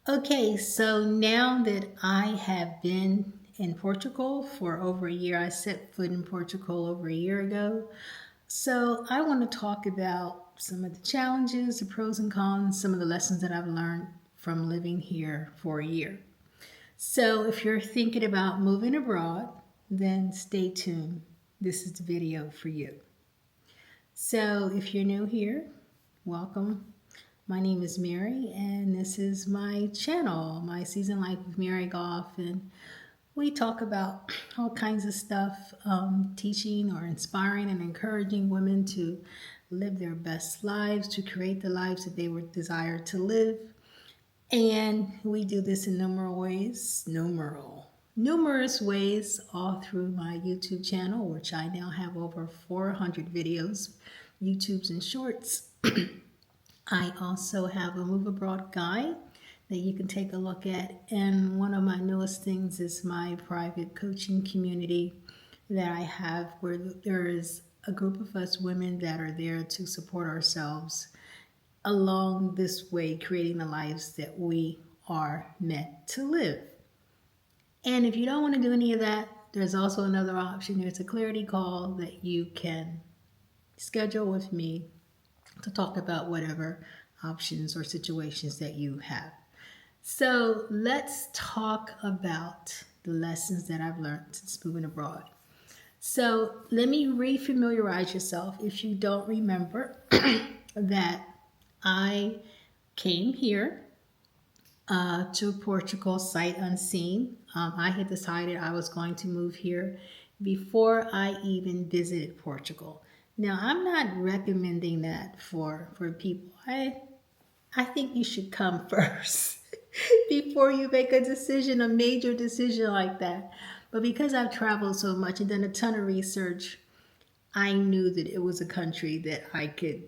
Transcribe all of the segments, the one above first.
Okay, so now that I have been in Portugal for over a year, I set foot in Portugal over a year ago. So I want to talk about some of the challenges, the pros and cons, some of the lessons that I've learned from living here for a year. So if you're thinking about moving abroad, then stay tuned. This is the video for you. So if you're new here, welcome. My name is Mary, and this is my channel, my Season Life with Mary Goff, and we talk about all kinds of stuff, teaching or inspiring and encouraging women to live their best lives, to create the lives that they were desired to live. And we do this in numerous ways all through my YouTube channel, which I now have over 400 videos, YouTubes and shorts. I also have a Move Abroad guide that you can take a look at. And one of my newest things is my private coaching community that I have, where there is a group of us women that are there to support ourselves along this way, creating the lives that we are meant to live. And if you don't want to do any of that, there's also another option. There's a clarity call that you can schedule with me to talk about whatever options or situations that you have. So let's talk about the lessons that I've learned since moving abroad. So let me refamiliarize yourself if you don't remember that I came here to Portugal sight unseen. I had decided I was going to move here before I even visited Portugal. Now, I'm not recommending that for people. I think you should come first before you make a decision, a major decision like that. But because I've traveled so much and done a ton of research, I knew that it was a country that I could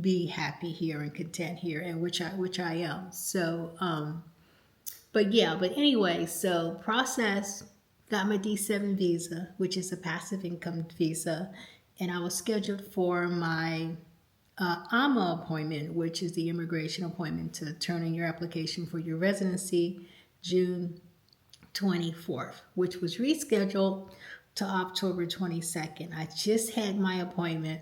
be happy here and content here, and which I am. So, but anyway, so process, got my D7 visa, which is a passive income visa, and I was scheduled for my AMA appointment, which is the immigration appointment to turn in your application for your residency, June 24th, which was rescheduled to October 22nd. I just had my appointment.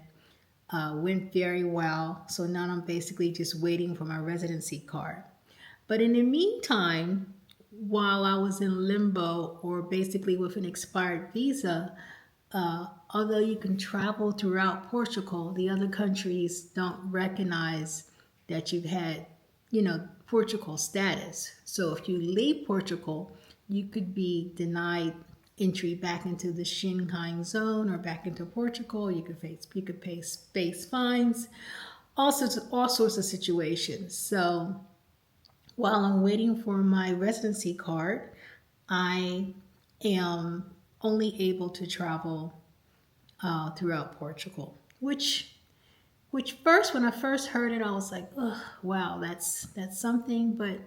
Went very well. So now I'm basically just waiting for my residency card. But in the meantime, while I was in limbo or basically with an expired visa, although you can travel throughout Portugal, the other countries don't recognize that you've had, Portugal status. So if you leave Portugal, you could be denied entry back into the Schengen zone or back into Portugal. You could pay space fines, all sorts of situations. So while I'm waiting for my residency card, I am only able to travel throughout Portugal, which first, when I first heard it, I was like, oh, wow, that's something. But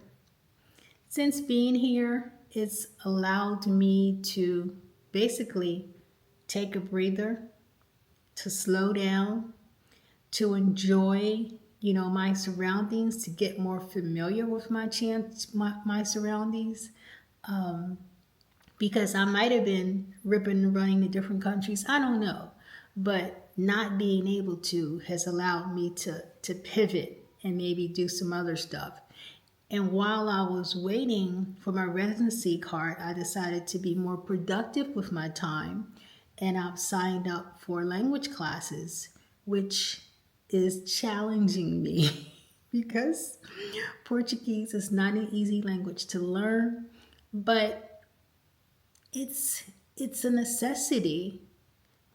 since being here, it's allowed me to basically take a breather, to slow down, to enjoy, my surroundings, to get more familiar with my surroundings. Because I might have been ripping and running to different countries. I don't know. But not being able to has allowed me to pivot and maybe do some other stuff. And while I was waiting for my residency card, I decided to be more productive with my time. And I've signed up for language classes, which is challenging me because Portuguese is not an easy language to learn, but it's a necessity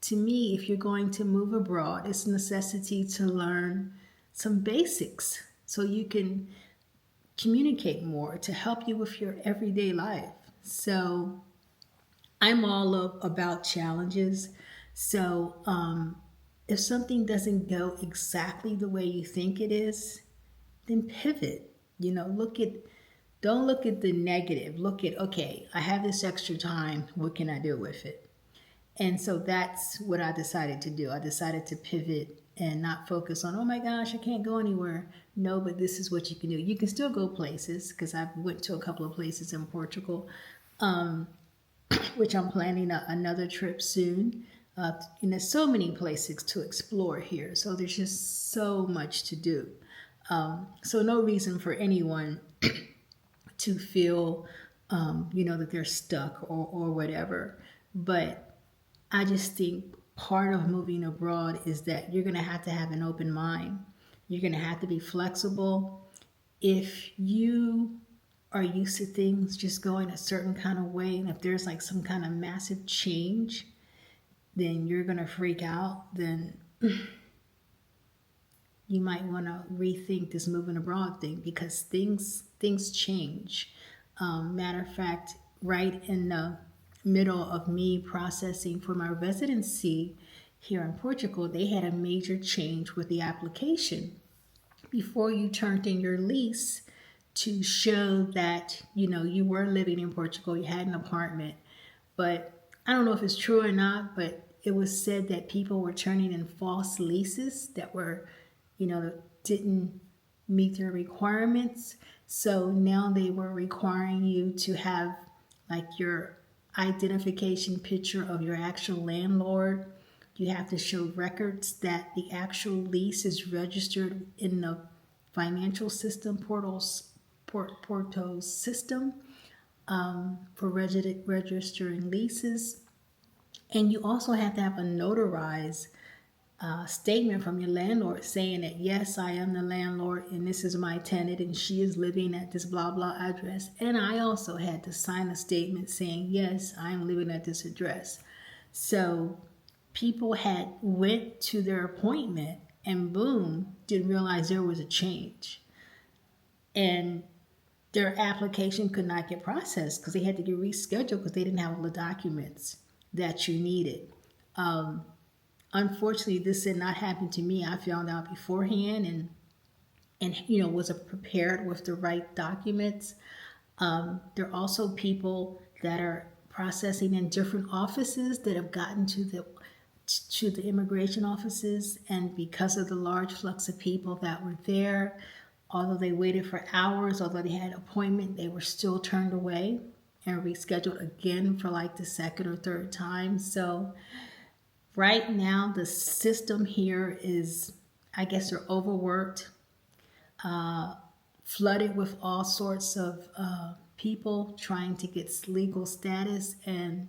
to me. If you're going to move abroad, it's a necessity to learn some basics so you can communicate more, to help you with your everyday life. So I'm all about challenges. So if something doesn't go exactly the way you think it is, then pivot. Don't look at the negative. Look at, okay, I have this extra time. What can I do with it? And so that's what I decided to do. I decided to pivot and not focus on, oh my gosh, I can't go anywhere. No, but this is what you can do. You can still go places, because I went to a couple of places in Portugal, um, which I'm planning another trip soon. And there's so many places to explore here. So there's just so much to do. So no reason for anyone to feel, that they're stuck or whatever. But I just think part of moving abroad is that you're going to have an open mind. You're going to have to be flexible. If you are used to things just going a certain kind of way, and if there's like some kind of massive change, then you're going to freak out. Then you might want to rethink this moving abroad thing, because things change. Matter of fact, right in the middle of me processing for my residency here in Portugal, they had a major change with the application. Before you turned in your lease to show that you were living in Portugal, you had an apartment, but I don't know if it's true or not, but it was said that people were turning in false leases that were, didn't meet their requirements. So now they were requiring you to have like your identification picture of your actual landlord. You have to show records that the actual lease is registered in the financial system, Porto's system, for registering leases. And you also have to have a notarized statement from your landlord saying that, yes, I am the landlord and this is my tenant and she is living at this blah blah address. And I also had to sign a statement saying, yes, I am living at this address. So people had went to their appointment and boom, didn't realize there was a change. And their application could not get processed because they had to get rescheduled because they didn't have all the documents that you needed. Unfortunately, this did not happen to me. I found out beforehand and was prepared with the right documents. There are also people that are processing in different offices that have gotten to the immigration offices, and because of the large flux of people that were there, although they waited for hours, although they had an appointment, they were still turned away and rescheduled again for like the second or third time. So right now, the system here is, I guess they're overworked, flooded with all sorts of people trying to get legal status. And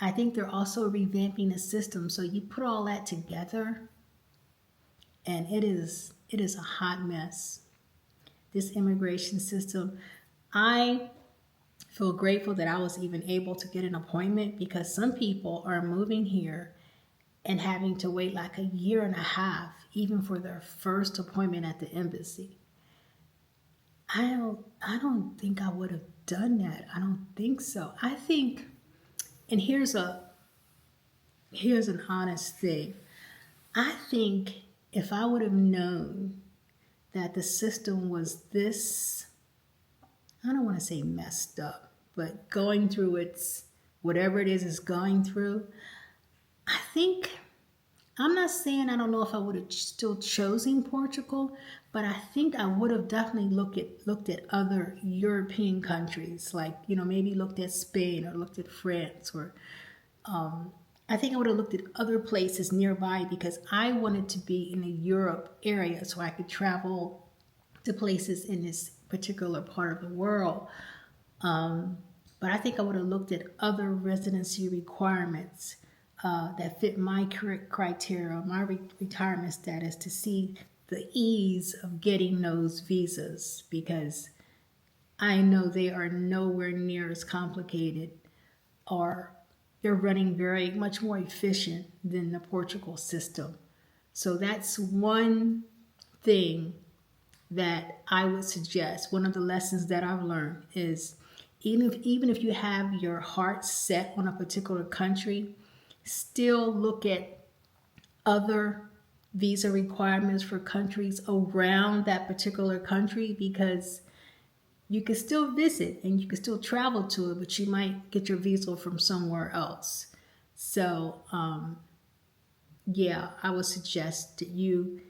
I think they're also revamping the system. So you put all that together, and it is a hot mess. This immigration system, I feel grateful that I was even able to get an appointment, because some people are moving here and having to wait like a year and a half, even for their first appointment at the embassy. I don't think I would have done that. I don't think so. I think, and here's an honest thing. I think if I would have known that the system was this, I don't want to say messed up, but going through whatever it is it's going through, I think, I'm not saying I don't know if I would have still chosen Portugal, but I think I would have definitely looked at other European countries, like, maybe looked at Spain or looked at France, or I think I would have looked at other places nearby, because I wanted to be in the Europe area so I could travel to places in this particular part of the world. But I think I would have looked at other residency requirements that fit my criteria, my retirement status, to see the ease of getting those visas, because I know they are nowhere near as complicated, or they're running very much more efficient than the Portugal system. So that's one thing that I would suggest. One of the lessons that I've learned is, even if you have your heart set on a particular country, still look at other visa requirements for countries around that particular country, because you can still visit and you can still travel to it, but you might get your visa from somewhere else. So yeah, I would suggest that you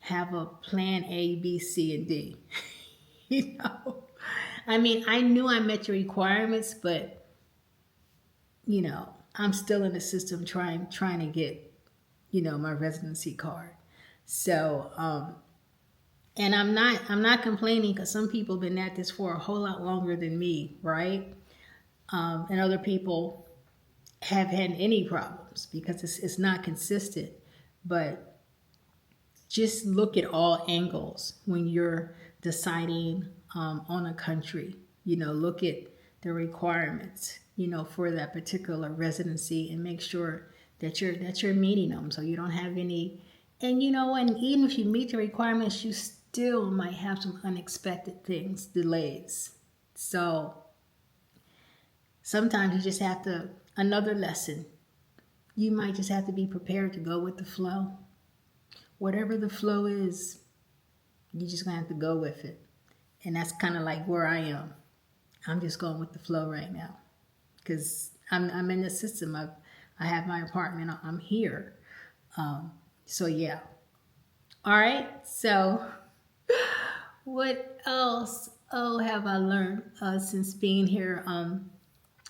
have a plan A, B, C, and D. You know, I mean, I knew I met your requirements, but I'm still in the system trying to get, my residency card. So, and I'm not complaining because some people have been at this for a whole lot longer than me, right? And other people have had any problems because it's not consistent. But just look at all angles when you're deciding on a country. Look at the requirements, for that particular residency, and make sure that you're meeting them, so you don't have any. And even if you meet the requirements, you still might have some unexpected things, delays. So sometimes you just have to. Another lesson: you might just have to be prepared to go with the flow. Whatever the flow is, you're just gonna have to go with it. And that's kind of like where I am. I'm just going with the flow right now because I'm in the system. I have my apartment. I'm here. So yeah. All right. So what else? Oh, have I learned since being here?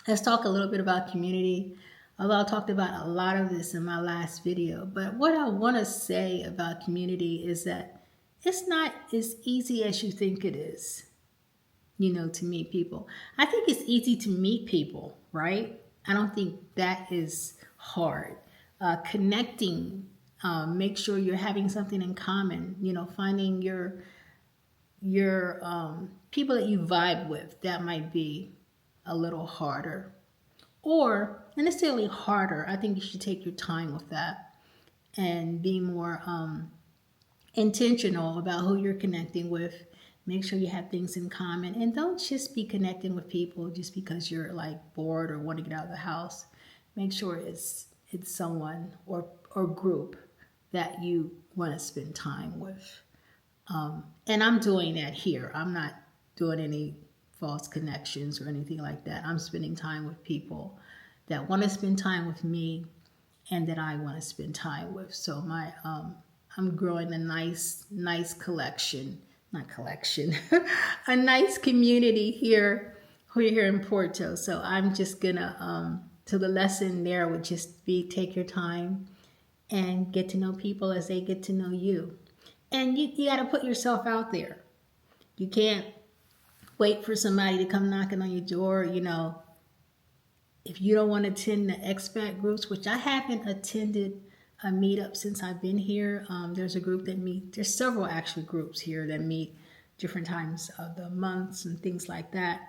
Let's talk a little bit about community. Although I talked about a lot of this in my last video, but what I want to say about community is that it's not as easy as you think it is, to meet people. I think it's easy to meet people, right? I don't think that is hard. Connecting, make sure you're having something in common, finding your people that you vibe with, that might be a little harder. Or, not necessarily harder, I think you should take your time with that and be more intentional about who you're connecting with. Make sure you have things in common, and don't just be connecting with people just because you're like bored or want to get out of the house. Make sure it's someone or group that you want to spend time with. And I'm doing that here. I'm not doing any false connections or anything like that. I'm spending time with people that want to spend time with me and that I want to spend time with. So I'm growing a nice collection, not collection, a nice community here in Porto. So I'm just gonna so the lesson there would just be take your time and get to know people as they get to know you. And you got to put yourself out there. You can't wait for somebody to come knocking on your door. If you don't want to attend the expat groups, which I haven't attended a meetup since I've been here. There's a group that meet. There's several actual groups here that meet different times of the months and things like that.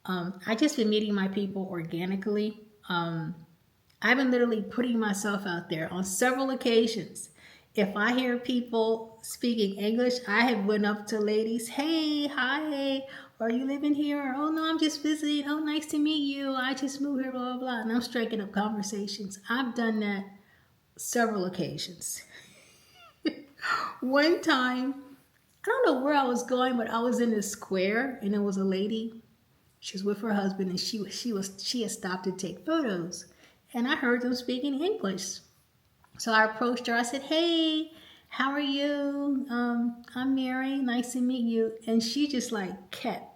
I just been meeting my people organically. I've been literally putting myself out there on several occasions. If I hear people speaking English, I have went up to ladies, hey, hi, are you living here? Or, oh no, I'm just visiting. Oh, nice to meet you. I just moved here, blah, blah, blah. And I'm striking up conversations. I've done that several occasions. One time, I don't know where I was going, but I was in this square and there was a lady. She was with her husband and she had stopped to take photos. And I heard them speaking English. So I approached her. I said, hey, how are you? I'm Mary. Nice to meet you. And she just kept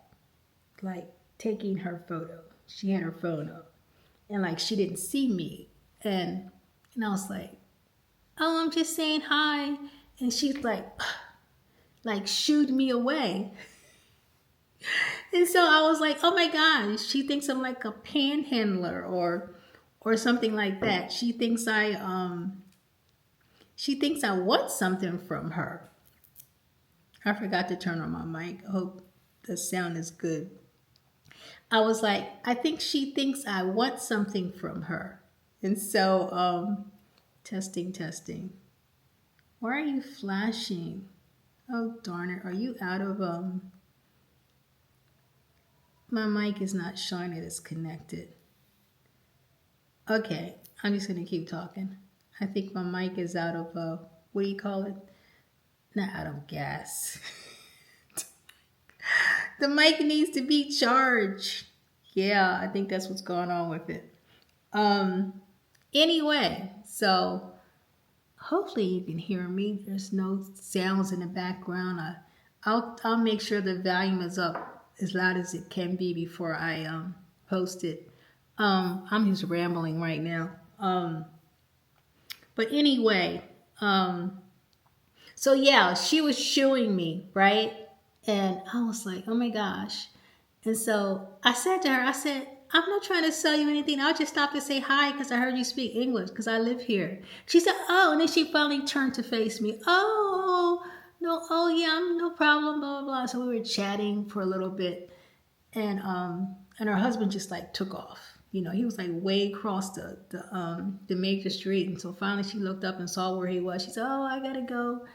taking her photo. She had her phone up. And she didn't see me. And I was like, oh, I'm just saying hi. And she's shooed me away. And so I was like, oh my gosh, she thinks I'm like a panhandler or something like that. She thinks I want something from her. I forgot to turn on my mic. I hope the sound is good. I was like, I think she thinks I want something from her. And so, testing. Why are you flashing? Oh, darn it. Are you out of, my mic is not showing that it's connected. Okay, I'm just going to keep talking. I think my mic is out of, what do you call it? Not out of gas. The mic needs to be charged. Yeah, I think that's what's going on with it. Anyway, so hopefully you can hear me. There's no sounds in the background. I'll make sure the volume is up as loud as it can be before I post it. I'm just rambling right now. But anyway, so yeah, she was shooing me, right? And I was like, oh my gosh. And so I said to her, I said, I'm not trying to sell you anything. I'll just stop to say hi because I heard you speak English because I live here. She said, oh, and then she finally turned to face me. Oh, no, oh yeah, no problem, blah, blah, blah. So we were chatting for a little bit, and her husband just like took off. You know, he was like way across the major street. And so finally she looked up and saw where he was. She said, oh, I gotta go.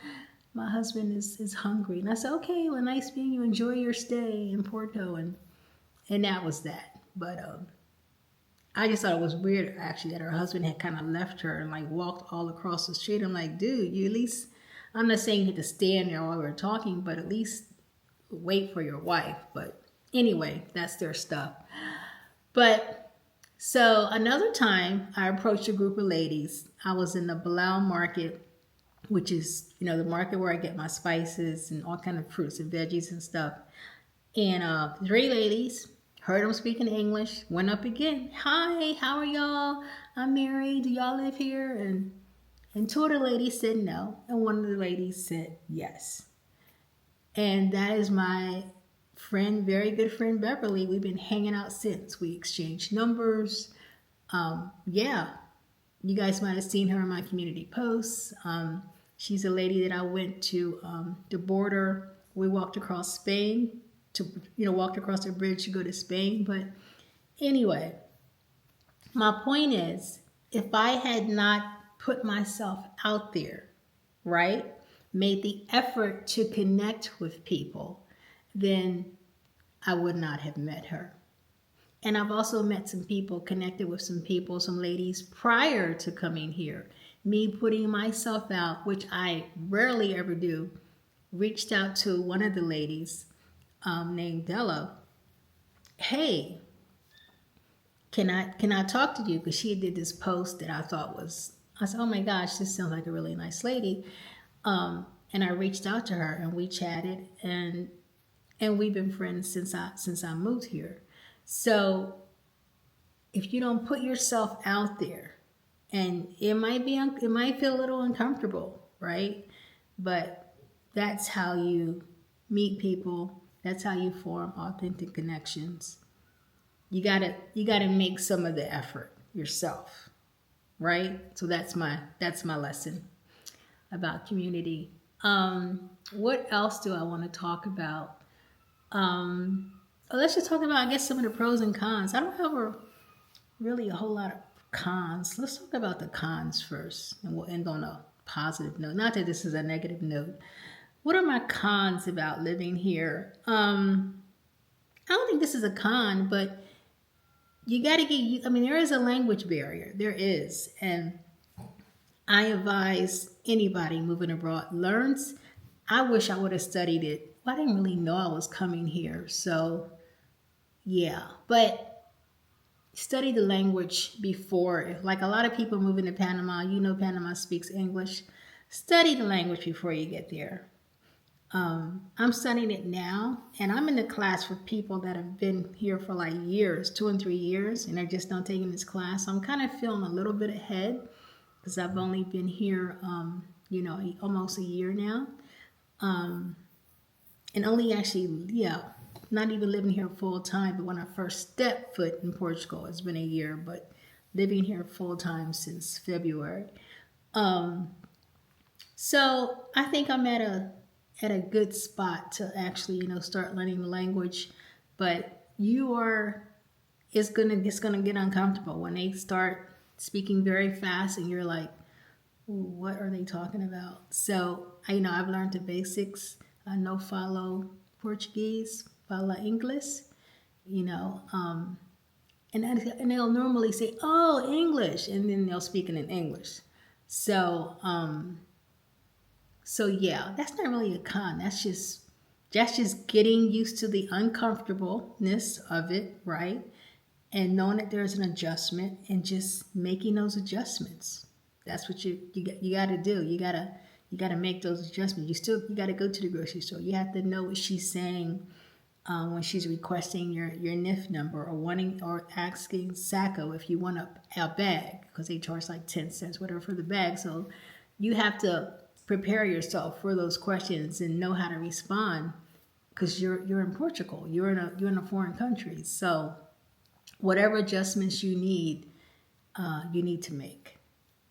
My husband is hungry. And I said, okay, well, nice meeting you. Enjoy your stay in Porto. And that was that. But I just thought it was weird actually that her husband had kind of left her and like walked all across the street. I'm like, dude, you at least, I'm not saying you had to stand there while we were talking, but at least wait for your wife. But anyway, that's their stuff. But so another time I approached a group of ladies. I was in the Bilal market, which is, you know, the market where I get my spices and all kind of fruits and veggies and stuff. And 3 ladies, heard them speaking English, went up again. Hi, how are y'all? I'm married. Do y'all live here? And 2 of the ladies said no, and 1 of the ladies said yes. And that is my friend, very good friend Beverly. We've been hanging out since. We exchanged numbers. Yeah, you guys might have seen her in my community posts. She's a lady that I went to the border. We walked across Spain walked across the bridge to go to Spain. But anyway, my point is, if I had not put myself out there, right, made the effort to connect with people, then I would not have met her. And I've also met some people, connected with some people, some ladies prior to coming here. Me putting myself out, which I rarely ever do, reached out to one of the ladies named Della. Hey, can I talk to you? Because she did this post that I said, oh my gosh, this sounds like a really nice lady. And I reached out to her and we chatted, and we've been friends since I moved here. So if you don't put yourself out there, and it might feel a little uncomfortable, right? But that's how you meet people. That's how you form authentic connections. You gotta make some of the effort yourself, right? So that's my lesson about community. What else do I want to talk about? Let's just talk about, I guess, some of the pros and cons. I don't have really a whole lot of cons. Let's talk about the cons first, and we'll end on a positive note. Not that this is a negative note. What are my cons about living here? I don't think this is a con, but you got to there is a language barrier. There is. And I advise anybody moving abroad learns. I wish I would have studied it. Well, I didn't really know I was coming here. So, yeah. But study the language before. Like a lot of people moving to Panama, Panama speaks English. Study the language before you get there. I'm studying it now, and I'm in the class with people that have been here for like years, 2 and 3 years, and they're just not taking this class. So I'm kind of feeling a little bit ahead because I've only been here, almost a year now. And only actually, not even living here full time, but when I first stepped foot in Portugal, it's been a year, but living here full time since February. So I think I'm at a good spot to actually, start learning the language. But it's gonna get uncomfortable when they start speaking very fast and you're like, what are they talking about? So I've learned the basics. I know falo Portuguese, fala English, and they'll normally say, oh, English, and then they'll speak in English. So yeah, that's not really a con. That's just getting used to the uncomfortableness of it, right? And knowing that there's an adjustment and just making those adjustments. That's what you got to do. You got to make those adjustments. You got to go to the grocery store. You have to know what she's saying when she's requesting your NIF number, or wanting or asking SACO if you want a bag, because they charge like 10 cents whatever for the bag. So you have to prepare yourself for those questions and know how to respond, because you're in Portugal. You're in a foreign country. So whatever adjustments you need to make.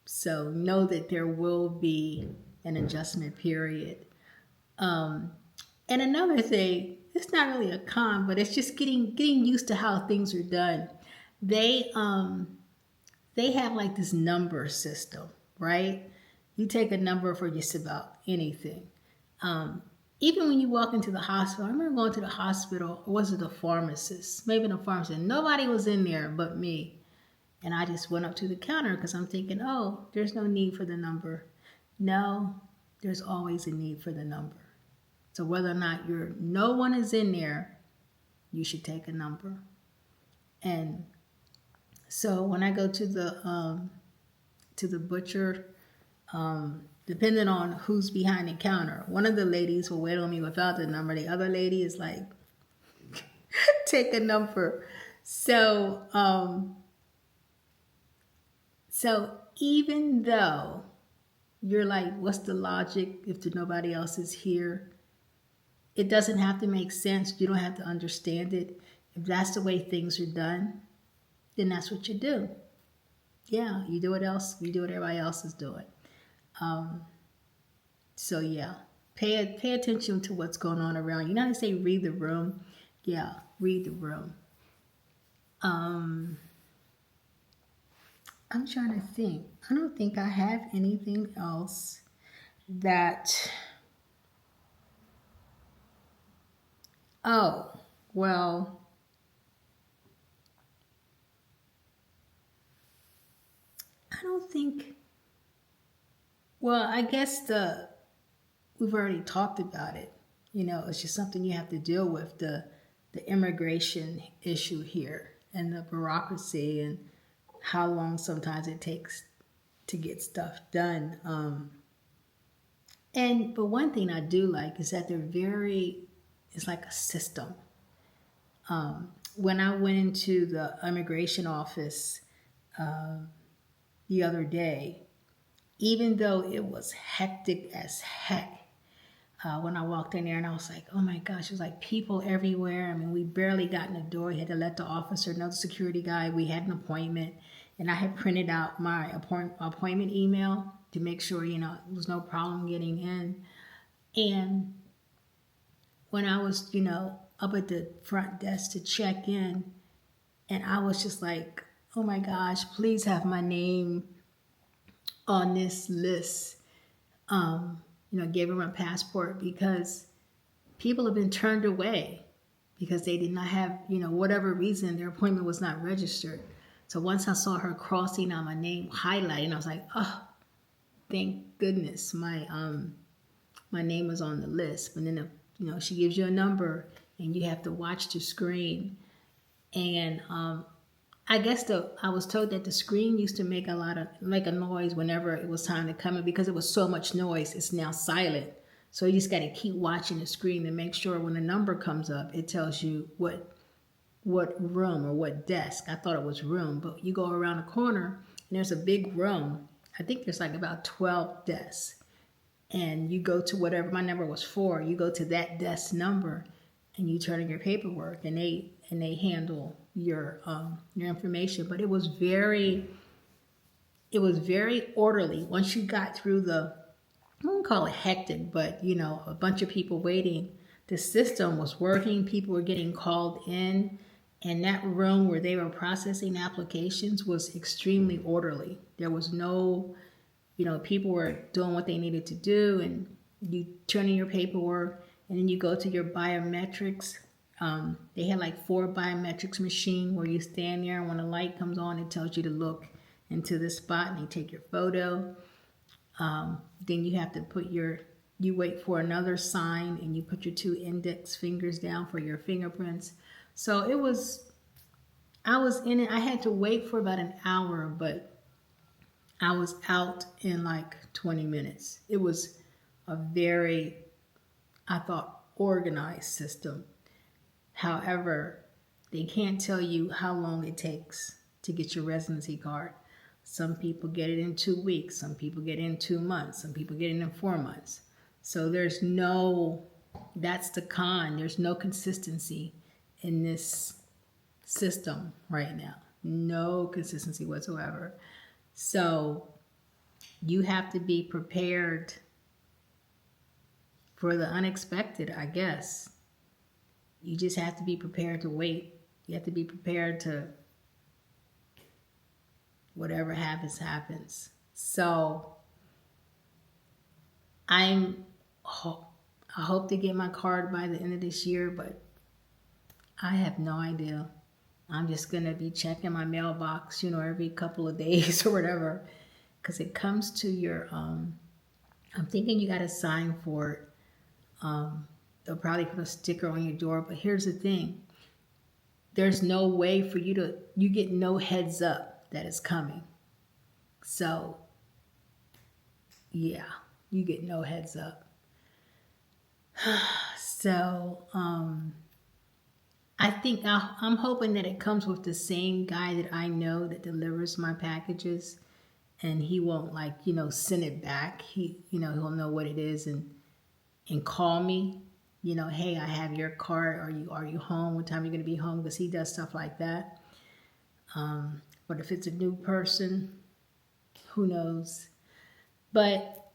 So know that there will be an adjustment period. And another thing, it's not really a con, but it's just getting used to how things are done. They have like this number system, right? You take a number for just about anything. Even when you walk into the hospital, I remember going to the hospital, or was it the pharmacist? Maybe the pharmacist. Nobody was in there but me. And I just went up to the counter because I'm thinking, oh, there's no need for the number. No, there's always a need for the number. So whether or not no one is in there, you should take a number. And so when I go to the butcher, depending on who's behind the counter, one of the ladies will wait on me without the number. The other lady is like, take a number. So even though you're like, what's the logic if nobody else is here? It doesn't have to make sense. You don't have to understand it. If that's the way things are done, then that's what you do. Yeah, you do what everybody else is doing. So yeah, pay attention to what's going on around you. You know how they say read the room? Yeah, read the room. I'm trying to think. I don't think I have anything else that... Oh, well, I don't think... Well, I guess we've already talked about it. You know, it's just something you have to deal with, the immigration issue here and the bureaucracy and how long sometimes it takes to get stuff done. But one thing I do like is that it's like a system. When I went into the immigration office the other day, even though it was hectic as heck, when I walked in there, and I was like, oh my gosh, it was like people everywhere. I mean, we barely got in the door. We had to let the officer know, the security guy, we had an appointment. And I had printed out my appointment email to make sure, there was no problem getting in. And when I was, up at the front desk to check in, and I was just like, oh my gosh, please have my name on this list. Gave her my passport, because people have been turned away because they did not have, whatever reason, their appointment was not registered. So once I saw her crossing out my name, highlighting, I was like, oh, thank goodness my name was on the list. But then, she gives you a number and you have to watch the screen. And I guess I was told that the screen used to make a noise whenever it was time to come in, because it was so much noise. It's now silent. So you just got to keep watching the screen to make sure when a number comes up, it tells you what room or what desk. I thought it was room, but you go around the corner and there's a big room. I think there's like about 12 desks. And you go to whatever, my number was 4, you go to that desk number and you turn in your paperwork, and they handle your information. But it was very orderly. Once you got through I won't call it hectic, but a bunch of people waiting, the system was working. People were getting called in, and that room where they were processing applications was extremely orderly. There was no, people were doing what they needed to do, and you turn in your paperwork, and then you go to your biometrics. They had like 4 biometrics machine where you stand there, and when the light comes on, it tells you to look into this spot, and they take your photo. Then you have to you wait for another sign, and you put your 2 index fingers down for your fingerprints. So I was in it. I had to wait for about an hour, but I was out in like 20 minutes. It was a very, I thought, organized system. However, they can't tell you how long it takes to get your residency card. Some people get it in 2 weeks. Some people get it in 2 months. Some people get it in 4 months. So that's the con. There's no consistency in this system right now. No consistency whatsoever. So you have to be prepared for the unexpected, I guess. You just have to be prepared to wait. You have to be prepared to whatever happens, happens. So I hope to get my card by the end of this year, but I have no idea. I'm just going to be checking my mailbox, every couple of days or whatever, because it comes to your, I'm thinking you got to sign for it. They'll probably put a sticker on your door, but here's the thing. There's no way for you get no heads up that it's coming. So, yeah, you get no heads up. So, I think I'm hoping that it comes with the same guy that I know that delivers my packages, and he won't send it back. He'll know what it is and call me. Hey, I have your card. Are you home? What time are you going to be home? Because he does stuff like that. But if it's a new person, who knows? But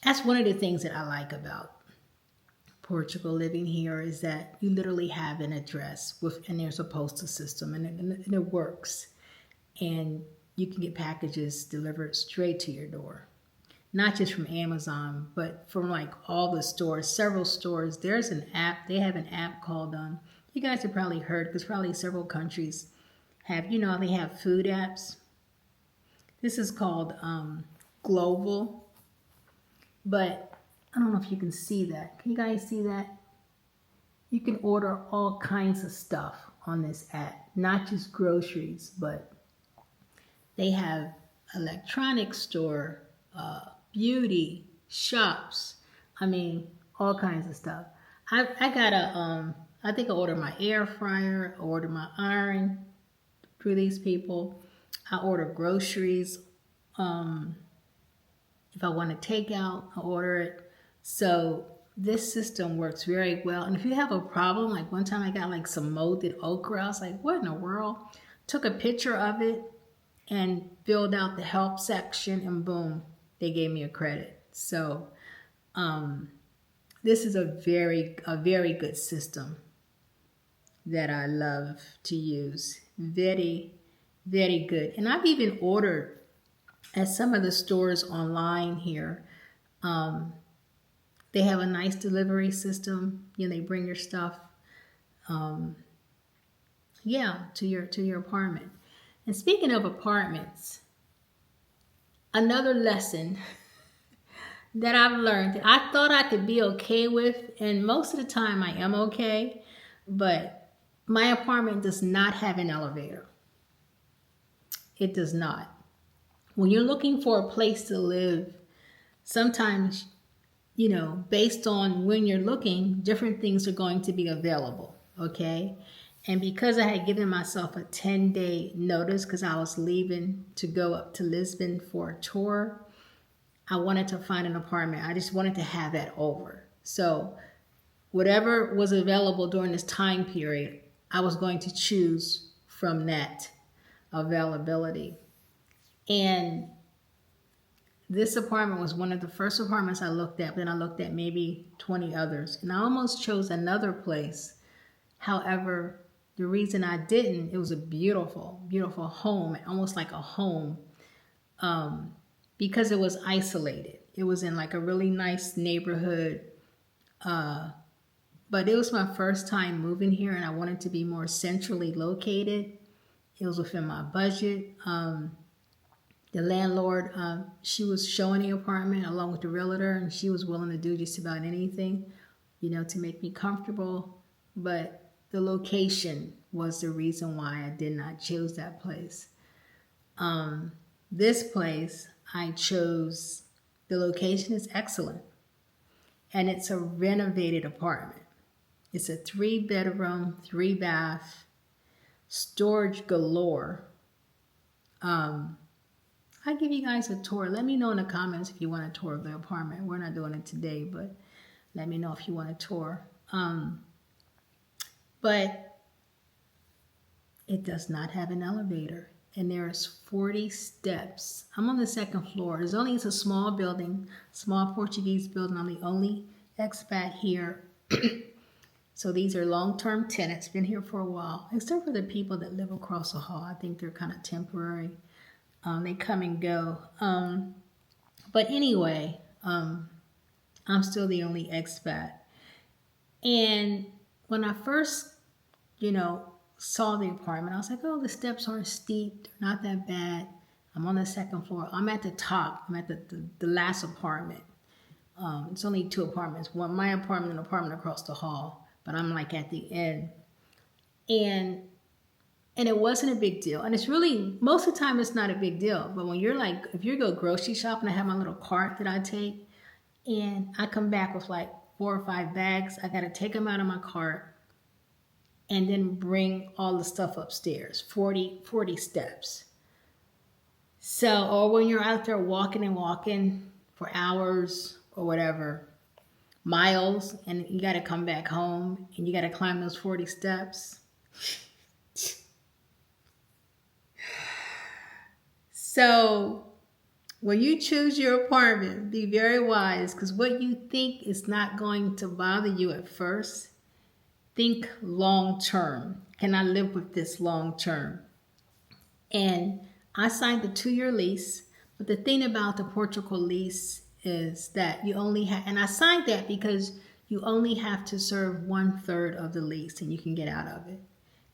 that's one of the things that I like about Portugal, living here, is that you literally have an address and there's a postal system and it works. And you can get packages delivered straight to your door. Not just from Amazon, but from like all the stores, several stores. There's an app. They have an app called, you guys have probably heard, because probably several countries have, they have food apps. This is called Global. But I don't know if you can see that. Can you guys see that? You can order all kinds of stuff on this app. Not just groceries, but they have electronics store, beauty, shops. I mean, all kinds of stuff. I got I think I ordered my air fryer. I ordered my iron through these people. I order groceries. If I want to take out, I order it. So this system works very well. And if you have a problem, like one time I got like some molded okra, I was like, what in the world? Took a picture of it and filled out the help section, and boom, they gave me a credit. So this is a very good system that I love to use. Very, very good. And I've even ordered at some of the stores online here. They have a nice delivery system. They bring your stuff, to your apartment. And speaking of apartments, another lesson that I've learned that I thought I could be okay with, and most of the time I am okay, but my apartment does not have an elevator. It does not. When you're looking for a place to live, sometimes, based on when you're looking, different things are going to be available, okay? And because I had given myself a 10-day notice because I was leaving to go up to Lisbon for a tour, I wanted to find an apartment. I just wanted to have that over. So whatever was available during this time period, I was going to choose from that availability. And this apartment was one of the first apartments I looked at. Then I looked at maybe 20 others. And I almost chose another place. However, the reason I didn't, it was a beautiful, beautiful home, almost like a home, because it was isolated. It was in like a really nice neighborhood. But it was my first time moving here, and I wanted to be more centrally located. It was within my budget. The landlord, she was showing the apartment along with the realtor, and she was willing to do just about anything, to make me comfortable. But the location was the reason why I did not choose that place. This place, I chose, the location is excellent. And it's a renovated apartment. It's a 3-bedroom, 3-bath, storage galore. I'll give you guys a tour. Let me know in the comments if you want a tour of the apartment. We're not doing it today, but let me know if you want a tour. But it does not have an elevator. And there's 40 steps. I'm on the 2nd floor. It's a small building, small Portuguese building. I'm the only expat here. So these are long-term tenants, been here for a while, except for the people that live across the hall. I think they're kind of temporary. They come and go. But anyway, I'm still the only expat. And when I first, saw the apartment, I was like, oh, the steps aren't steep. They're not that bad. I'm on the 2nd floor. I'm at the top. I'm at the last apartment. It's only 2 apartments. One, my apartment and an apartment across the hall. But I'm like at the end. And it wasn't a big deal. And it's really, most of the time it's not a big deal. But when you're like, if you go grocery shopping, I have my little cart that I take. And I come back with like 4 or 5 bags. I got to take them out of my cart. And then bring all the stuff upstairs, 40 steps. So, or when you're out there walking for hours or whatever, miles, and you got to come back home and you got to climb those 40 steps. So, when you choose your apartment, be very wise, because what you think is not going to bother you at first, think long term. Can I live with this long term? And I signed a 2-year lease. But the thing about the Portugal lease is that you only have, and I signed that because you only have to serve 1/3 of the lease and you can get out of it.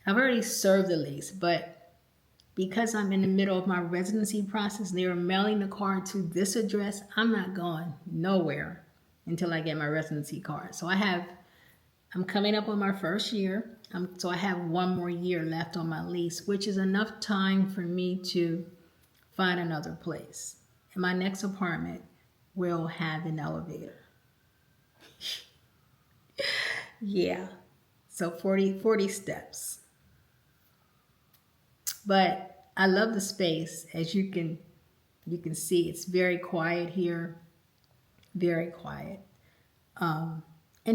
I've already served the lease, but because I'm in the middle of my residency process, they were mailing the card to this address. I'm not going nowhere until I get my residency card. So I'm coming up on my 1st year. So I have 1 more year left on my lease, which is enough time for me to find another place. And my next apartment will have an elevator. Yeah. So 40 steps. But I love the space. As you can see, it's very quiet here. Very quiet. And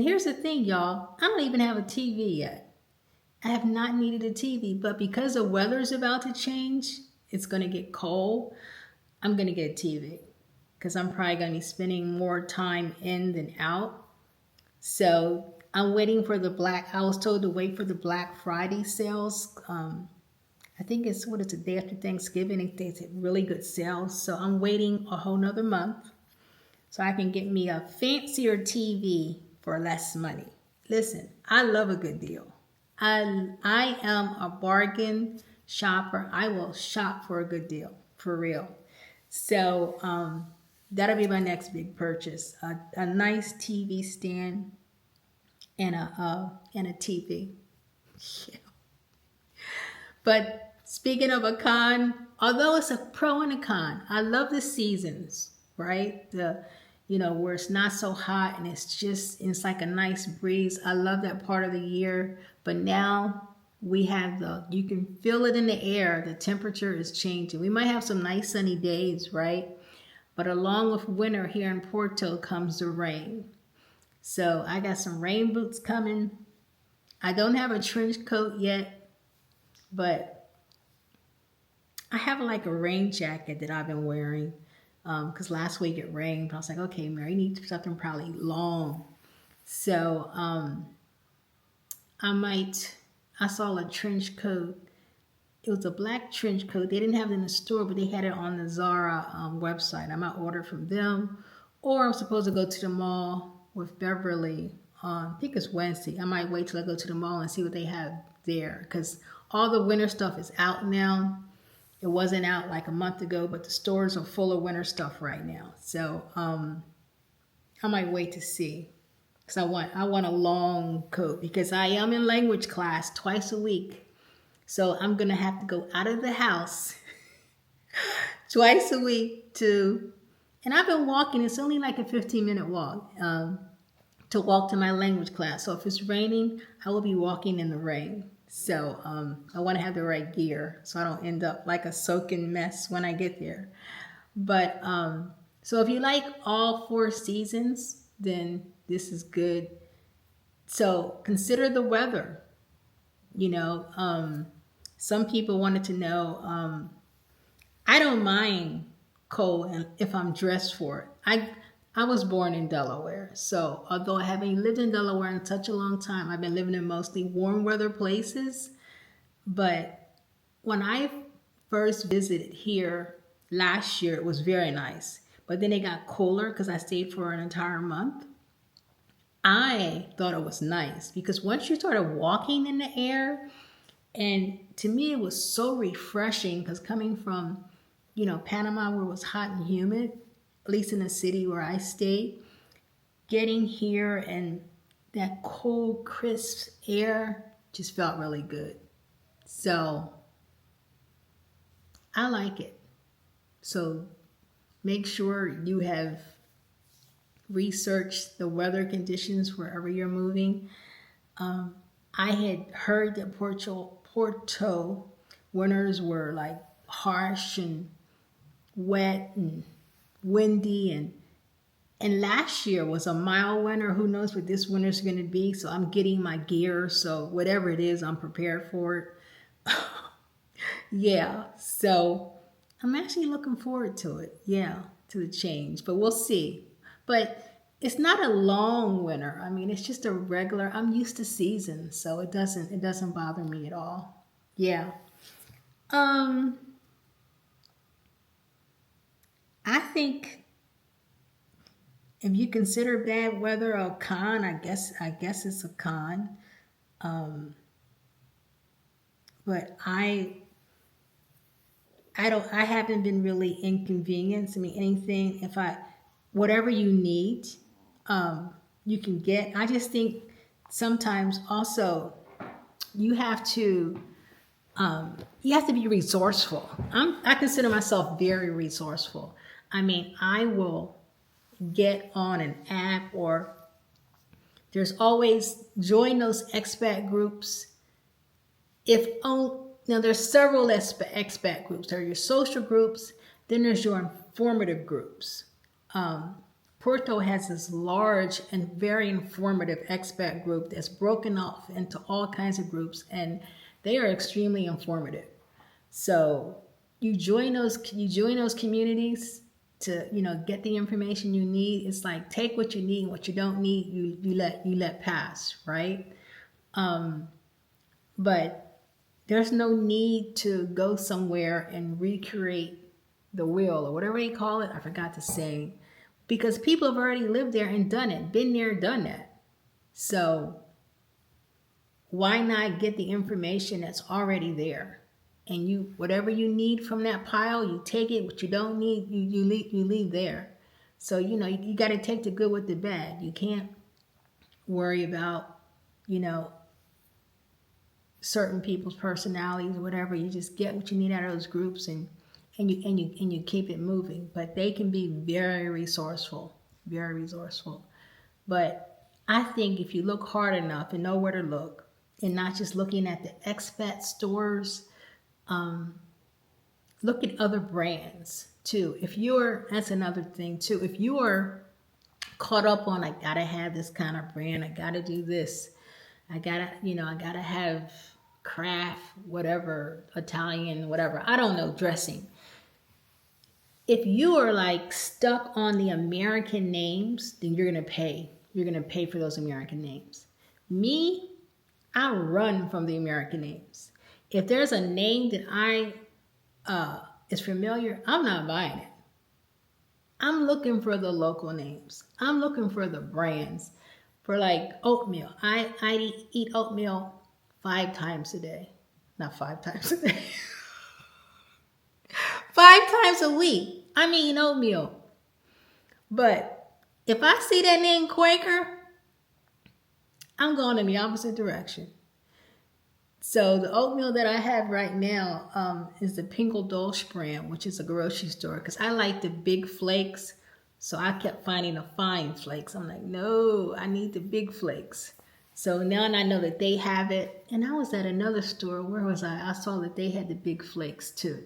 here's the thing, y'all. I don't even have a TV yet. I have not needed a TV, but because the weather's about to change, it's going to get cold, I'm going to get a TV because I'm probably going to be spending more time in than out. So I'm waiting for I was told to wait for the Black Friday sales. I think it's the day after Thanksgiving. It's really good sales. So I'm waiting a whole nother month so I can get me a fancier TV for less money. Listen, I love a good deal. I am a bargain shopper. I will shop for a good deal, for real. So that'll be my next big purchase. A nice TV stand and a TV. Yeah. But speaking of a con, although it's a pro and a con, I love the seasons, right? Where it's not so hot and it's like a nice breeze. I love that part of the year. But now we have you can feel it in the air. The temperature is changing. We might have some nice sunny days, right? But along with winter here in Porto comes the rain. So I got some rain boots coming. I don't have a trench coat yet, but I have like a rain jacket that I've been wearing. Because last week it rained. I was like, okay, Mary, you need something probably long. So I saw a trench coat. It was a black trench coat. They didn't have it in the store, but they had it on the Zara website. I might order from them. Or I'm supposed to go to the mall with Beverly on, I think it's Wednesday. I might wait till I go to the mall and see what they have there. Because all the winter stuff is out now. It wasn't out like a month ago, but the stores are full of winter stuff right now. So I might wait to see, because I want a long coat, because I am in language class twice a week. So I'm gonna have to go out of the house twice a week and I've been walking. It's only like a 15-minute walk to walk to my language class. So if it's raining, I will be walking in the rain. So I want to have the right gear so I don't end up like a soaking mess when I get there. But so if you like all 4 seasons, then this is good. So consider the weather. You know, some people wanted to know. I don't mind cold and if I'm dressed for it. I was born in Delaware, so although having lived in Delaware in such a long time, I've been living in mostly warm weather places. But when I first visited here last year, it was very nice. But then it got cooler because I stayed for an entire month. I thought it was nice because once you started walking in the air, and to me it was so refreshing because coming from, Panama where it was hot and humid, at least in the city where I stayed, getting here and that cold, crisp air just felt really good. So I like it. So make sure you have researched the weather conditions wherever you're moving. I had heard that Porto winters were like harsh and wet and windy, and last year was a mild winter. Who knows what this winter is going to be? So I'm getting my gear. So whatever it is, I'm prepared for it. Yeah. So I'm actually looking forward to it. Yeah, to the change, but we'll see. But it's not a long winter. I mean, it's just a regular. I'm used to seasons, so it doesn't bother me at all. Yeah. Um, I think if you consider bad weather a con, I guess it's a con. Um, but I haven't been really inconvenienced. I mean, anything, whatever you need, you can get. I just think sometimes also you have to, you have to be resourceful. I consider myself very resourceful. I mean, I will get on an app, or there's always join those expat groups. Now there's several expat groups. There are your social groups, then there's your informative groups. Um, Porto has this large and very informative expat group that's broken off into all kinds of groups, and they are extremely informative. So you join those communities to get the information you need. It's like take what you need and what you don't need you let pass, right? Um, but there's no need to go somewhere and recreate the wheel or whatever they call it. I forgot to say, because people have already lived there and done it, been there, done that. So why not get the information that's already there? And whatever you need from that pile, you take it. What you don't need, you leave there. So you got to take the good with the bad. You can't worry about you know certain people's personalities or whatever. You just get what you need out of those groups, and you keep it moving. But they can be very resourceful, very resourceful. But I think if you look hard enough and know where to look, and not just looking at the expat stores, um, look at other brands too. That's another thing too. If you are caught up on, I gotta have this kind of brand, I gotta do this, I gotta have craft, whatever, Italian, whatever, I don't know, dressing. If you are like stuck on the American names, then you're gonna pay. You're gonna pay for those American names. Me, I run from the American names. If there's a name that I is familiar, I'm not buying it. I'm looking for the local names. I'm looking for the brands. For like oatmeal, I eat oatmeal 5 times a day. Not 5 times a day. 5 times a week. I'm eating oatmeal. But if I see that name Quaker, I'm going in the opposite direction. So the oatmeal that I have right now is the Pinkel Dolce brand, which is a grocery store, because I like the big flakes. So I kept finding the fine flakes. I'm like, no, I need the big flakes. So now I know that they have it. And I was at another store. Where was I? I saw that they had the big flakes too.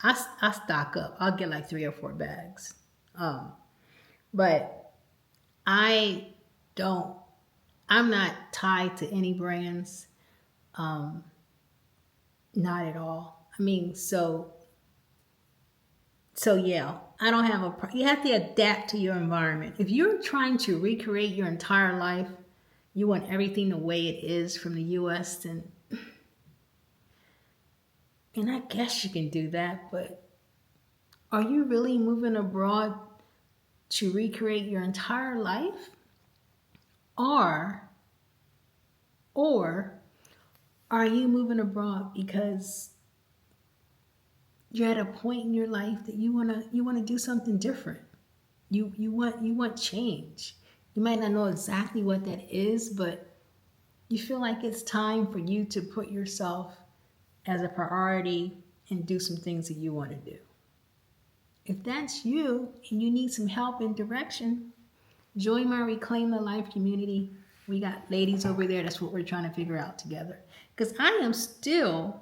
I stock up. I'll get like 3 or 4 bags. Um, but I don't, I'm not tied to any brands. Um, Not at all. I mean, so yeah, I don't have you have to adapt to your environment. If you're trying to recreate your entire life, you want everything the way it is from the US, then, and I guess you can do that, but are you really moving abroad to recreate your entire life? Or, or are you moving abroad because you're at a point in your life that you wanna do something different? You want change. You might not know exactly what that is, but you feel like it's time for you to put yourself as a priority and do some things that you want to do. If that's you and you need some help and direction, join my Reclaim the Life community. We got ladies over there. That's what we're trying to figure out together. Because I am still,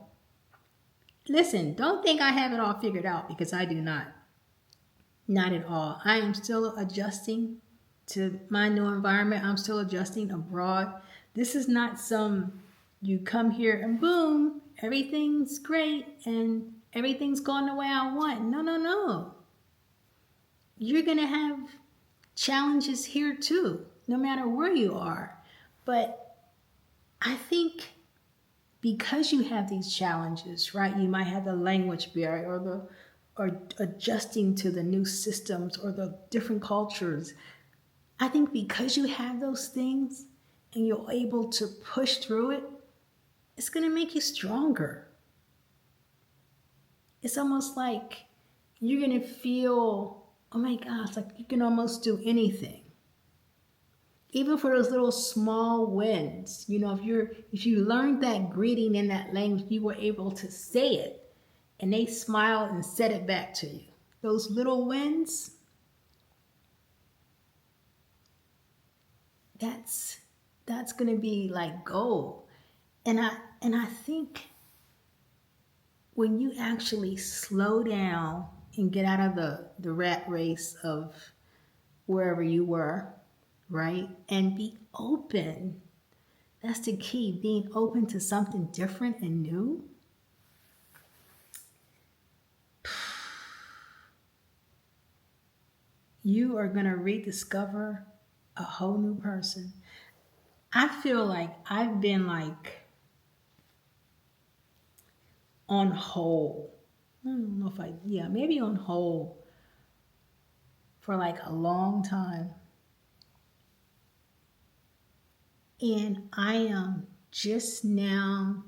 listen, don't think I have it all figured out, because I do not. Not at all. I am still adjusting to my new environment. I'm still adjusting abroad. This is not you come here and boom, everything's great and everything's going the way I want. No, no, no. You're going to have challenges here too, no matter where you are. But I think because you have these challenges, right? You might have the language barrier or adjusting to the new systems or the different cultures. I think because you have those things and you're able to push through it, it's going to make you stronger. It's almost like you're going to feel, oh my gosh, like you can almost do anything. Even for those little small wins, if you learned that greeting in that language, you were able to say it and they smiled and said it back to you. Those little wins, that's going to be like gold. And I think when you actually slow down and get out of the rat race of wherever you were, right? And be open. That's the key, being open to something different and new. You are going to rediscover a whole new person. I feel like I've been like on hold. I don't know if maybe on hold for like a long time. And I am just now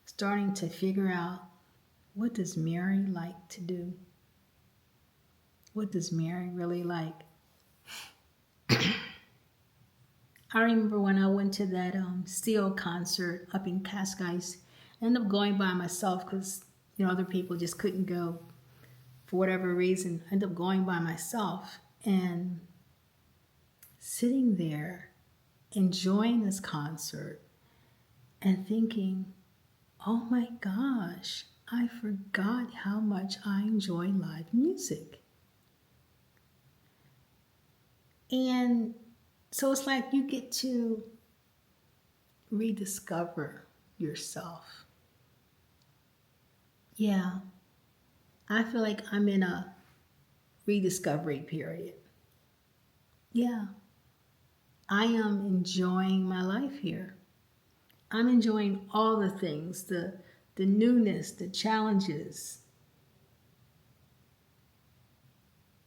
starting to figure out, what does Mary like to do? What does Mary really like? I remember when I went to that Seal concert up in Cascais. I ended up going by myself because other people just couldn't go for whatever reason. I ended up going by myself and sitting there enjoying this concert and thinking, oh my gosh, I forgot how much I enjoy live music. And so it's like you get to rediscover yourself. Yeah, I feel like I'm in a rediscovery period. Yeah, I am enjoying my life here. I'm enjoying all the things, the newness, the challenges,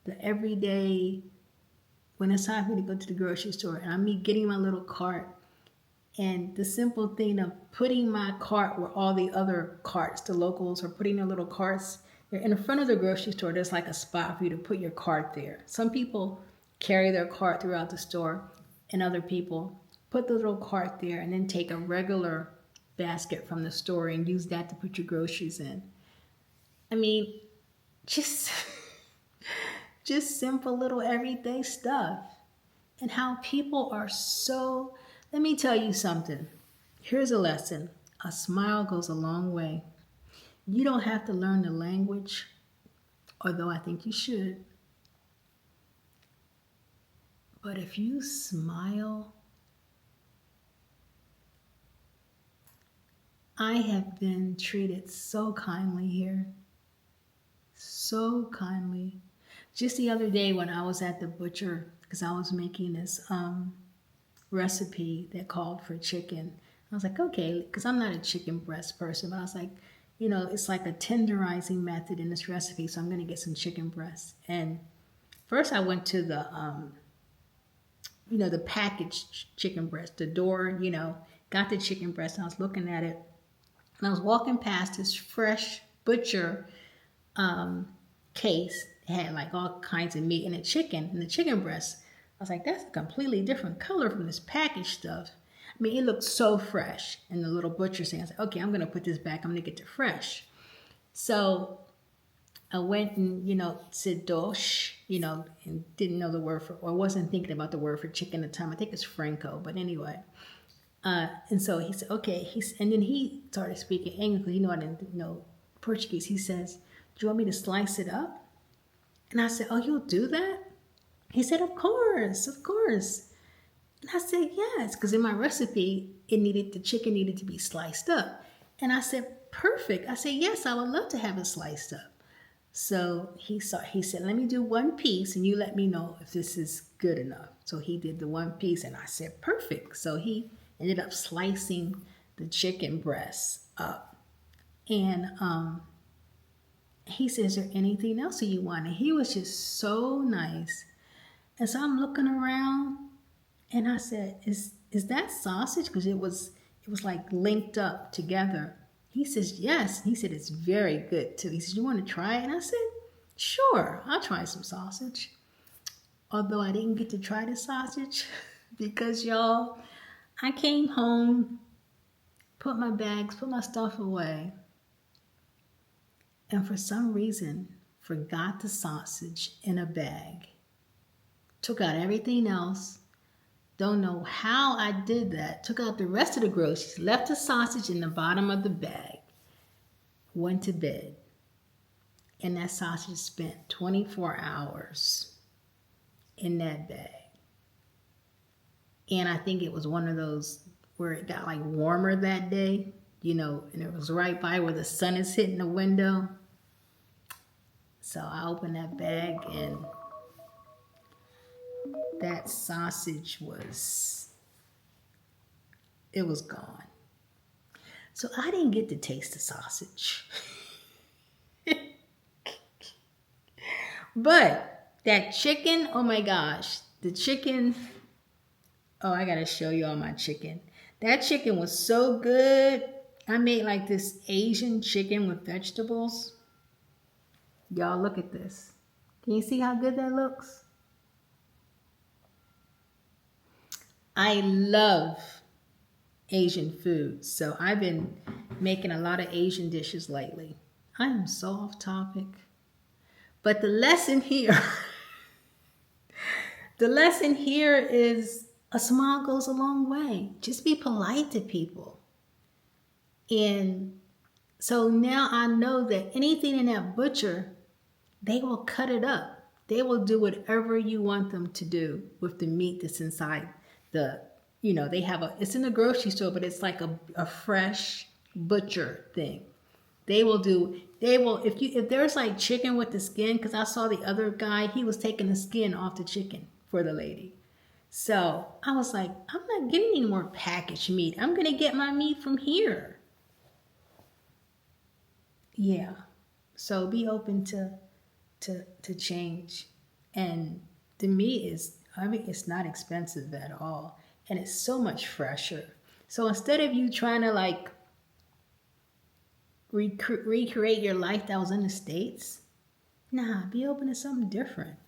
the everyday, when it's time for me to go to the grocery store and I'm getting my little cart, and the simple thing of putting my cart where all the other carts, the locals, are putting their little carts. They're in front of the grocery store. There's like a spot for you to put your cart there. Some people carry their cart throughout the store, and other people put the little cart there and then take a regular basket from the store and use that to put your groceries in. I mean, just just simple little everyday stuff. And how people are so, let me tell you something. Here's a lesson. A smile goes a long way. You don't have to learn the language, although I think you should. But if you smile, I have been treated so kindly here. So kindly. Just the other day when I was at the butcher, because I was making this recipe that called for chicken. I was like, okay, because I'm not a chicken breast person, but I was like, it's like a tenderizing method in this recipe, so I'm going to get some chicken breast. And first I went to the packaged chicken breast, the door, got the chicken breast, and I was looking at it, and I was walking past this fresh butcher case. It had like all kinds of meat and the chicken breast. I was like, that's a completely different color from this packaged stuff. I mean, it looked so fresh. And the little butcher saying, I was like, okay, I'm going to put this back. I'm going to get it fresh. So I went and, said dosh, and didn't know the word for, or wasn't thinking about the word for chicken at the time. I think it's Franco, but anyway. And so he said, okay. And then he started speaking English. I didn't know Portuguese. He says, do you want me to slice it up? And I said, oh, you'll do that? He said, of course, of course. And I said, yes, because in my recipe, the chicken needed to be sliced up. And I said, perfect. I said, yes, I would love to have it sliced up. So he said, let me do one piece and you let me know if this is good enough. So he did the one piece and I said, perfect. So he ended up slicing the chicken breast up. And he said, is there anything else that you want? And he was just so nice. And so I'm looking around and I said, is that sausage? Because it was like linked up together. He says, yes. He said, it's very good too. He says, you want to try it? And I said, sure, I'll try some sausage. Although I didn't get to try the sausage because y'all, I came home, put my stuff away, and for some reason forgot the sausage in a bag. Took out everything else. Don't know how I did that. Took out the rest of the groceries, left the sausage in the bottom of the bag, went to bed. And that sausage spent 24 hours in that bag. And I think it was one of those where it got like warmer that day, and it was right by where the sun is hitting the window. So I opened that bag and that sausage was gone. So I didn't get to taste the sausage. But that chicken, oh my gosh, the chicken, oh, I gotta show you all my chicken. That chicken was so good. I made like this Asian chicken with vegetables. Y'all look at this. Can you see how good that looks? I love Asian food, so I've been making a lot of Asian dishes lately. I am so off topic. But the lesson here, is a smile goes a long way. Just be polite to people. And so now I know that anything in that butcher, they will cut it up. They will do whatever you want them to do with the meat that's inside they have it's in the grocery store, but it's like a fresh butcher thing. If there's like chicken with the skin, because I saw the other guy, he was taking the skin off the chicken for the lady. So I was like, I'm not getting any more packaged meat. I'm going to get my meat from here. Yeah. So be open to change. And the meat it's not expensive at all. And it's so much fresher. So instead of you trying to like recreate your life that was in the States, be open to something different.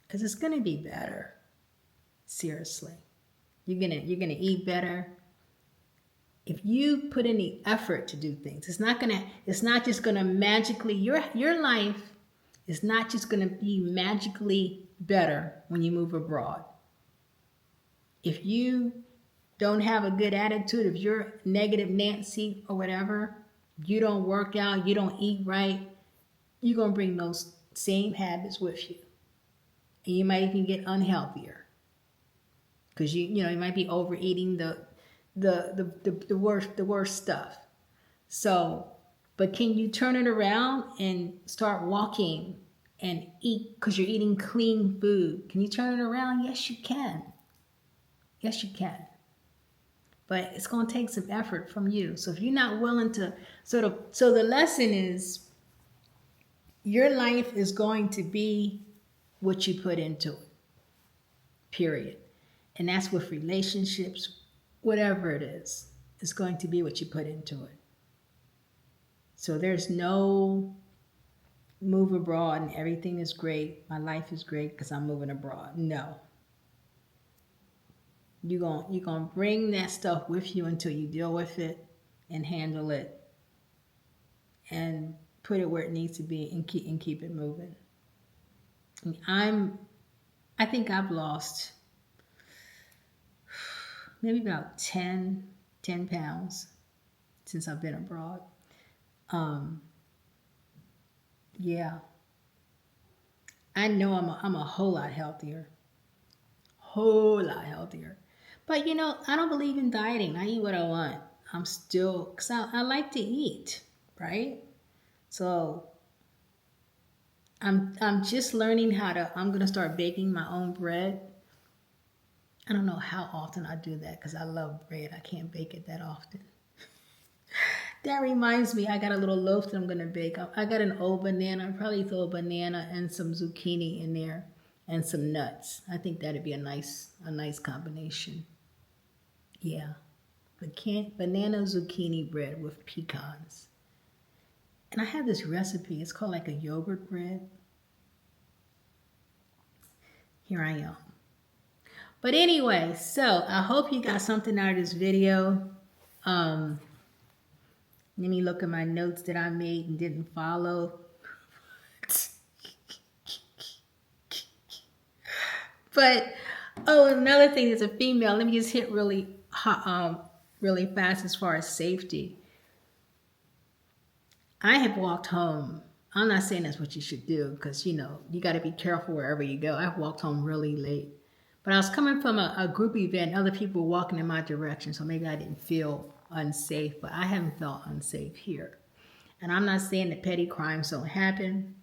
Because it's going to be better. Seriously. You're gonna eat better. If you put in the effort to do things, it's not just gonna magically, your life is not just gonna be magically better when you move abroad. If you don't have a good attitude, if you're negative Nancy or whatever, you don't work out, you don't eat right, you're gonna bring those same habits with you. And you might even get unhealthier. Because you might be overeating the worst stuff. So, but can you turn it around and start walking and eat because you're eating clean food? Can you turn it around? Yes, you can. Yes, you can. But it's going to take some effort from you. So if you're not willing to so the lesson is your life is going to be what you put into it. Period. And that's with relationships, whatever it is. It's going to be what you put into it. So there's no move abroad and everything is great. My life is great because I'm moving abroad. No. You're going to bring that stuff with you until you deal with it and handle it and put it where it needs to be and keep it moving. And I think I've lost maybe about 10 pounds since I've been abroad. Yeah. I know I'm a whole lot healthier. Whole lot healthier. But I don't believe in dieting. I eat what I want. I'm still, because I like to eat, right? So I'm just learning I'm going to start baking my own bread. I don't know how often I do that because I love bread. I can't bake it that often. That reminds me, I got a little loaf that I'm going to bake. I got an old banana. I'll probably throw a banana and some zucchini in there and some nuts. I think that'd be a nice combination. Yeah. Banana zucchini bread with pecans. And I have this recipe. It's called like a yogurt bread. Here I am. But anyway, so I hope you got something out of this video. Let me look at my notes that I made and didn't follow. But, another thing is a female. Let me just hit really fast as far as safety. I have walked home. I'm not saying that's what you should do because, you got to be careful wherever you go. I've walked home really late. But I was coming from a group event. Other people were walking in my direction, so maybe I didn't feel unsafe. But I haven't felt unsafe here. And I'm not saying that petty crimes don't happen.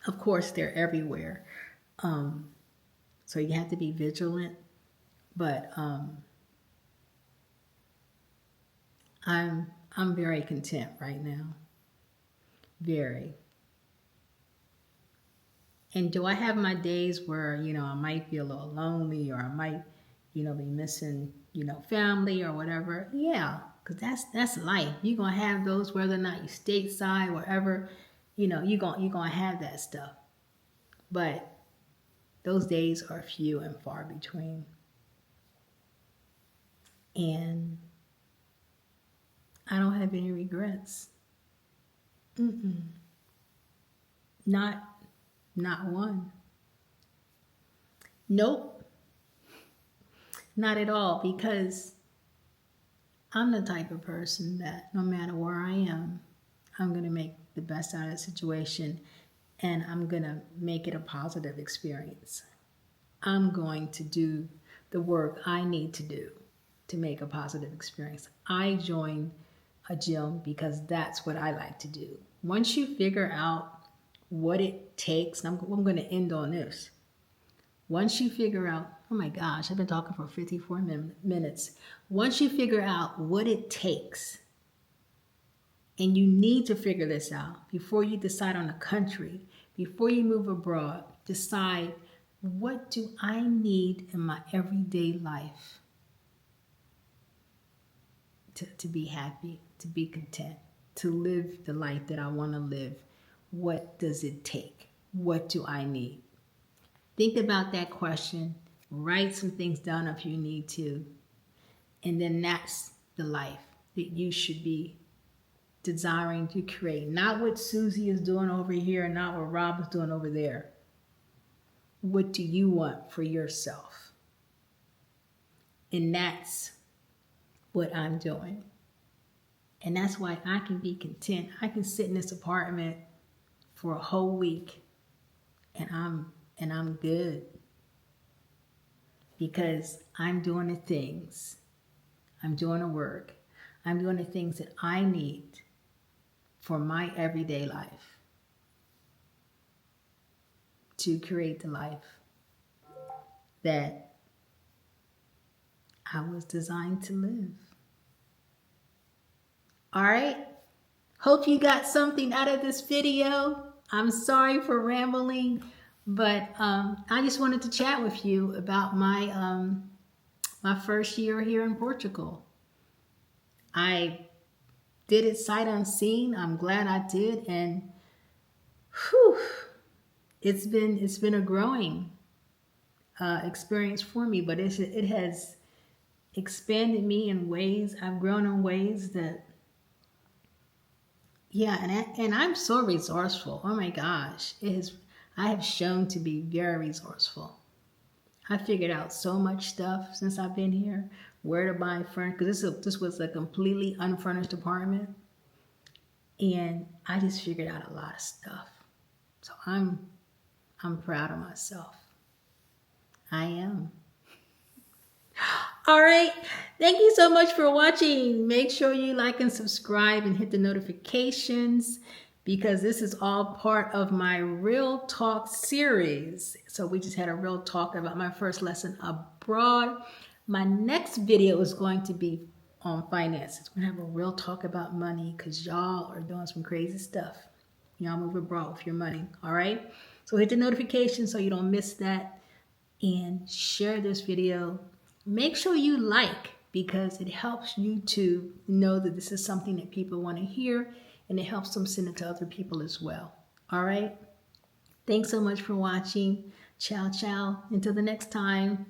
Of course, they're everywhere. So you have to be vigilant. But I'm very content right now. Very. And do I have my days where, I might be a little lonely or I might, be missing, family or whatever? Yeah, because that's life. You're going to have those whether or not you're stateside, wherever, you're going to have that stuff. But those days are few and far between. And I don't have any regrets. Not one. Nope. Not at all, because I'm the type of person that no matter where I am, I'm going to make the best out of the situation and I'm going to make it a positive experience. I'm going to do the work I need to do to make a positive experience. I joined a gym because that's what I like to do. Once you figure out what it takes, and I'm going to end on this. Once you figure out, oh my gosh, I've been talking for 54 minutes. Once you figure out what it takes, and you need to figure this out before you decide on a country, before you move abroad, decide, what do I need in my everyday life to be happy, to be content, to live the life that I want to live? What does it take? What do I need? Think about that question. Write some things down if you need to. And then that's the life. that you should be desiring to create. Not what Susie is doing over here and not what Rob is doing over there. What do you want for yourself? And that's what I'm doing. And that's why I can be content. I can sit in this apartment for a whole week and I'm good. Because I'm doing the things. I'm doing the work. I'm doing the things that I need for my everyday life to create the life that I was designed to live. All right. Hope you got something out of this video. I'm sorry for rambling, but I just wanted to chat with you about my my first year here in Portugal. I did it sight unseen. I'm glad I did, and whew, it's been a growing experience for me, but it has expanded me in ways. I've grown in ways that, yeah, and I'm so resourceful. Oh my gosh, I have shown to be very resourceful. I figured out so much stuff since I've been here. Where to buy furniture, because this was a completely unfurnished apartment, and I just figured out a lot of stuff. So I'm proud of myself. I am. All right. Thank you so much for watching. Make sure you like and subscribe and hit the notifications, because this is all part of my Real Talk series. So we just had a real talk about my first lesson abroad. My next video is going to be on finances. We're going to have a real talk about money, because y'all are doing some crazy stuff. Y'all move abroad with your money. All right. So hit the notification so you don't miss that, and share this video. Make sure you like, because it helps YouTube know that this is something that people want to hear, and it helps them send it to other people as well. All right. Thanks so much for watching. Ciao, ciao. Until the next time.